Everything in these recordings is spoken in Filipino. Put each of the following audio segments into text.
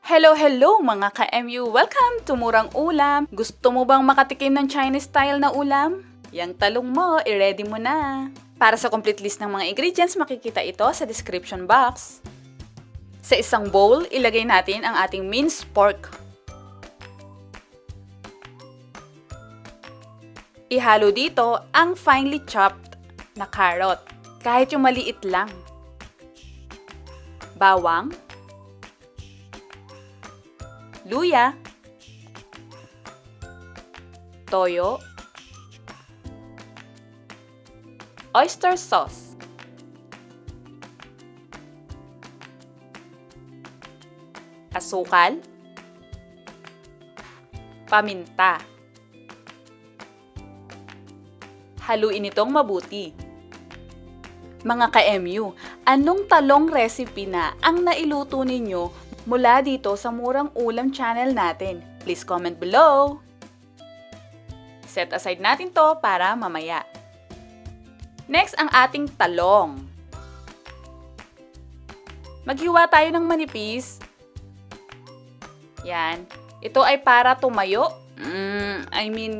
Hello mga ka-MU! Welcome to Murang Ulam! Gusto mo bang makatikim ng Chinese style na ulam? Yang talong mo, i-ready mo na! Para sa complete list ng mga ingredients, makikita ito sa description box. Sa isang bowl, ilagay natin ang ating minced pork. Ihalo dito ang finely chopped na carrot, kahit yung maliit lang. Bawang, luya, toyo, oyster sauce, asukal, paminta. Haluin itong mabuti. Mga ka-MU, anong talong recipe na ang nailuto ninyo mula dito sa Murang Ulam channel natin? Please comment below! Set aside natin to para mamaya. Next, ang ating talong. Maghiwa tayo ng manipis. Yan. Ito ay para tumayo.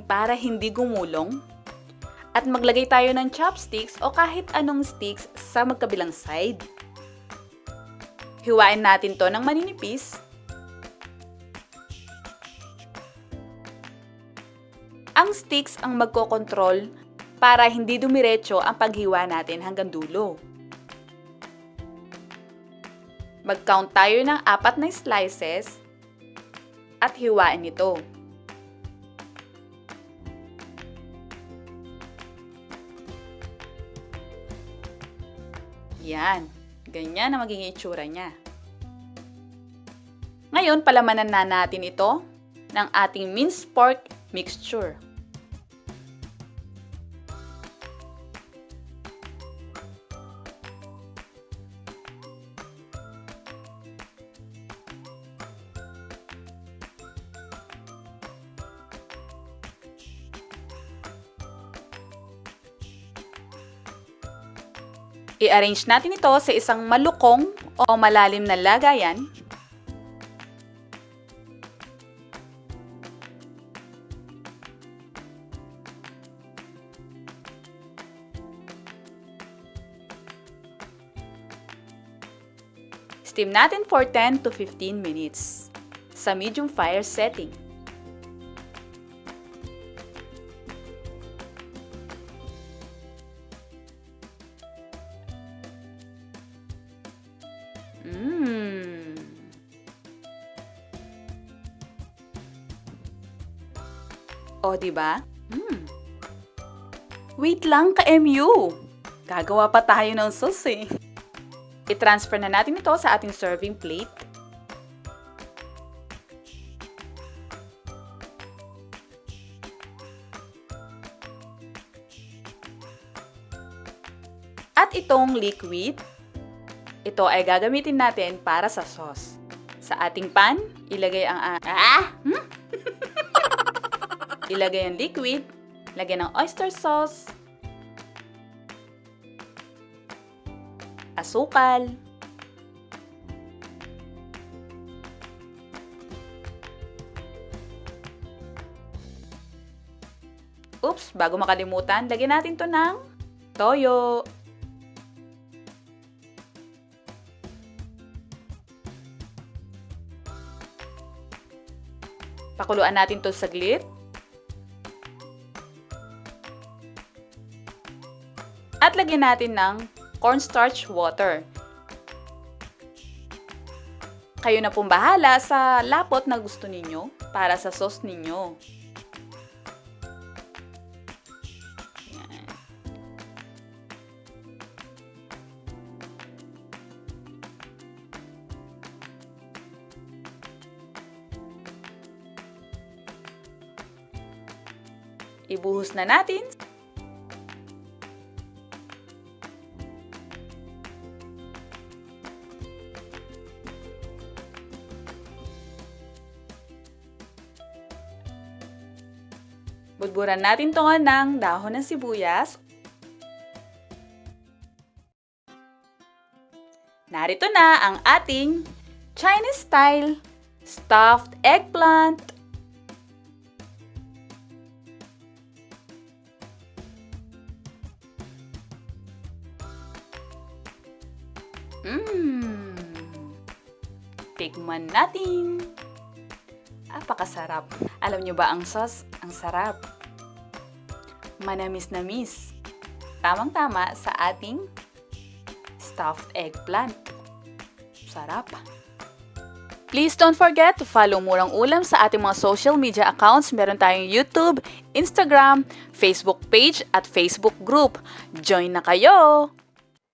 Para hindi gumulong. At maglagay tayo ng chopsticks o kahit anong sticks sa magkabilang side. Hiwain natin to ng maninipis. Ang sticks ang magkokontrol para hindi dumiretso ang paghiwa natin hanggang dulo. Mag-count tayo ng 4 na slices at hiwain ito. Yan. Ganyan na magiging itsura niya. Ngayon, palamanan na natin ito ng ating minced pork mixture. I-arrange natin ito sa isang malukong o malalim na lagayan. Steam natin for 10 to 15 minutes sa medium fire setting. O, diba? Wait lang ka-MU! Gagawa pa tayo ng sauce eh. I-transfer na natin ito sa ating serving plate. At itong liquid, ito ay gagamitin natin para sa sauce. Sa ating pan, ilagay ang ilagay ang liquid, lagyan ng oyster sauce, asukal, bago makalimutan, lagyan natin to ng toyo, pakuluan natin to saglit. At lagyan natin ng cornstarch water. Kayo na pong bahala sa lapot na gusto ninyo para sa sauce ninyo. Yan. Ibuhos na natin. Budburan natin ito ng dahon ng sibuyas. Narito na ang ating Chinese style stuffed eggplant, tikman natin. Napakasarap. Alam nyo ba ang sauce? Ang sarap. Manamis-namis. Tamang-tama sa ating stuffed eggplant. Sarap. Please don't forget to follow Murang Ulam sa ating mga social media accounts. Meron tayong YouTube, Instagram, Facebook page at Facebook group. Join na kayo!